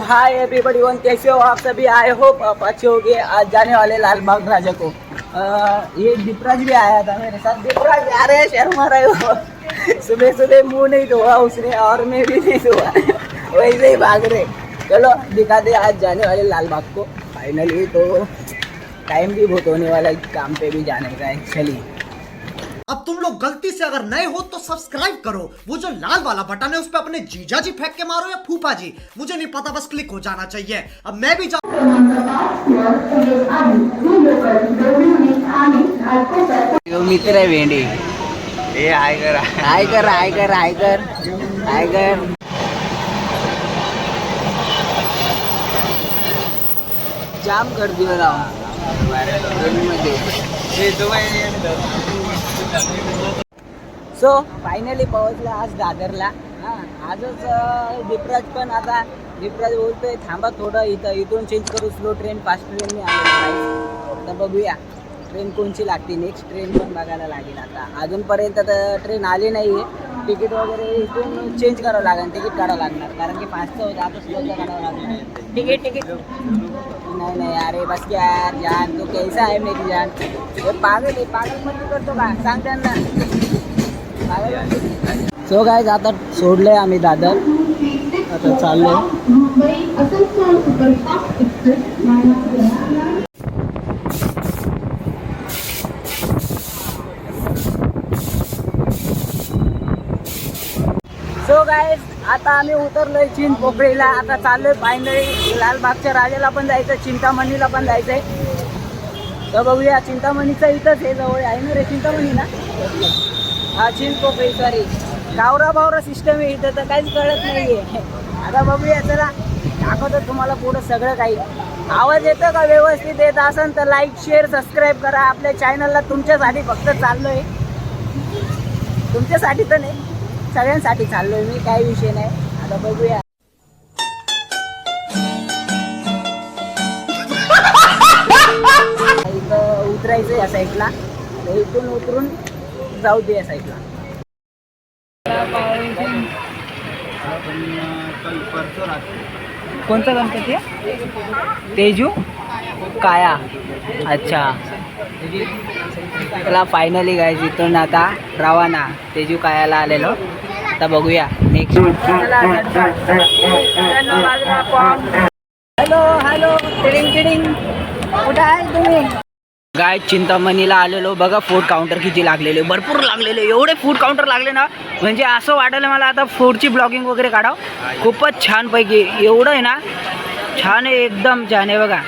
Hi everybody one, कैसे हो आप सभी? आई होप आप अच्छे होगे। आज जाने वाले लाल बाग राजा को। ये दीपराज भी आया था मेरे साथ। दीपराज अरे शर्मा रहे हो। सुबह सुबह मुंह नहीं धोआ उसने और मैं भी नहीं धोआ। वैसे ही भाग रहे। चलो दिखाते आज जाने वाले लाल बाग को फाइनली। तो टाइम भी बहुत होने वाला है, काम पे भी जाने का है। चलिए अब तुम लोग गलती से अगर नए हो तो सब्सक्राइब करो। वो जो लाल वाला बटन है उस पे अपने जीजा जी फेंक के मारो या फूफा जी, मुझे नहीं पता, बस क्लिक हो जाना चाहिए। अब मैं भी मित्र है भेंडी। ए हाय कर हाय कर हाय कर हाय कर हाय कर। जाम कर दियो राव सो फायनली पोहोचला आज दादरला. आजच दीपराज पण आता दीपराज बोलतोय थांबा थोडं इथून चेंज करू, स्लो ट्रेन फास्ट ट्रेनने आलेलो. आता बघूया ट्रेन कोणची लागते. नेक्स्ट ट्रेन पण बघायला लागेल. आता अजूनपर्यंत तर ट्रेन आली नाही आहे. तिकीट वगैरे इथून चेंज करावं लागेल, तिकीट काढावं लागणार, कारण की फास्टचं होतं आता स्लोचं काढावं लागणार. तिकीट नाही अरे बस क्या यार जान, तो कैसा आहे मेरी जान? पागल आहे, पागलमध्ये करतो का सांग त्यांना. सो गाईज आता सोडलंय आम्ही दादर, आता चाललोय. सो गाईज आता आम्ही उतरलोय चिंच पोकळीला. आता चाललोय फायनली लालबागच्या राजाला पण जायचं, चिंतामणीला पण जायचंय. तर बघूया चिंतामणीचं इथंच हे जवळ आहे ना रे, चिंतामणी ना. हा चिंचपोकळी सॉरी, गावरा सिस्टम आहे इथं, तर काहीच कळत नाही आहे. आता बघूया, चला दाखवतो तुम्हाला पुढं सगळं काही. आवाज येतो का व्यवस्थित? येत असेल तर लाईक शेअर सबस्क्राईब करा आपल्या चॅनलला. तुमच्यासाठी फक्त चाललो आहे, तुमच्यासाठी तर नाही सगळ्यांसाठी चाललो आहे मी, काही विषय नाही. आता बघूया. इथं उतरायचं या साईडला, इथून उतरून जाऊ दे या साईडला. कोणता गणपती आहे? तेजू काया. अच्छा चला फायनली गाईज इथून आता रवाना तेजू कायाला आलेलो. आता बघूया नेक्स्ट. हॅलो टिडिंग कुठं आहे तुम्ही? गाय चिंतामणीला आलेलो. बघा फूड काउंटर किती लागलेले, भरपूर लागलेले. एवढे फूड काउंटर लागले ना, म्हणजे असं वाटायला मला आता फूडची ब्लॉगिंग वगैरे काढाव. खूपच छान पैकी एवढं आहे ना, छान आहे, एकदम छान आहे. बघा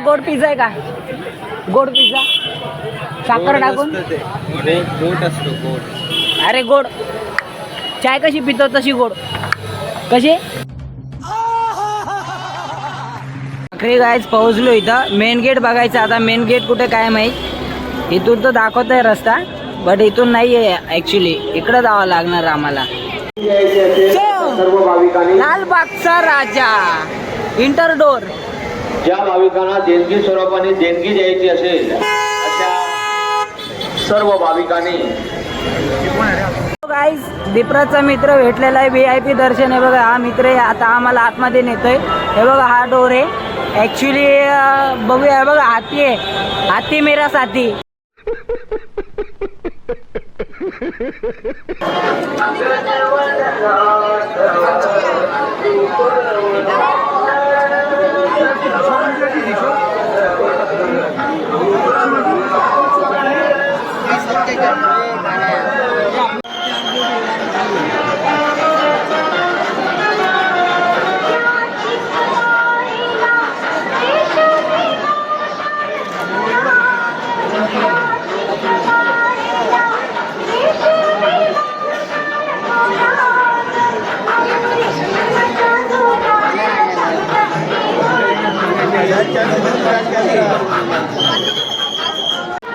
गोड पिझ्झा आहे का? गोड पिझ्झा साखर टाकून गोड असतो गोड. अरे गोड चाय कशी पितो तशी गोड कशी. अखेर गायच पोहोचलो इथं. मेन गेट बघायचं आता. मेन गेट कुठे काय माहीत. इथून तर दाखवत आहे रस्ता, बट इथून नाही आहे ॲक्च्युली. इकडं जावं लागणार आम्हाला. लालबागचा राजा इंटरडोर. ज्या भाविकांना देणगी स्वरूपाने देणगी द्यायची असेल अशा सर्व भाविकांनी. गाईज दीपराजचा मित्र भेटलेला आहे. VIP दर्शन आहे. बघा हा मित्र आहे, आता आम्हाला आतमध्ये नेतोय. हे बघा हा डोर आहे ॲक्च्युली. बघूया बघा हाती आहे, हाती मेरा साथी.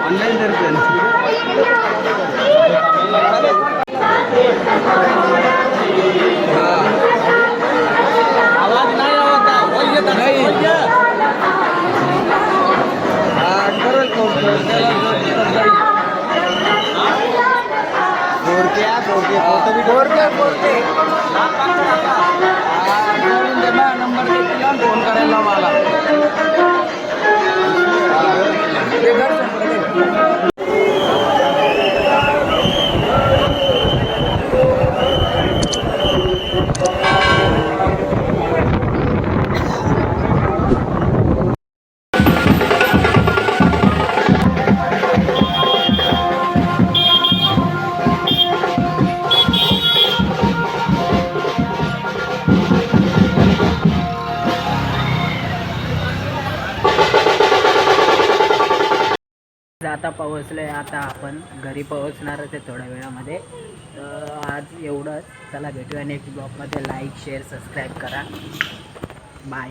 ऑनलाईन दर्शन आवाज नाही आवडता नाही. नंबर फोन करायला मला आता पोहोचलोय. आता आपण घरी पोहोचणारच आहे थोड्या वेळामध्ये. तर आज एवढंच. चला भेटूया नेक्स्ट ब्लॉगमध्ये. लाईक शेअर सबस्क्राईब करा. बाय.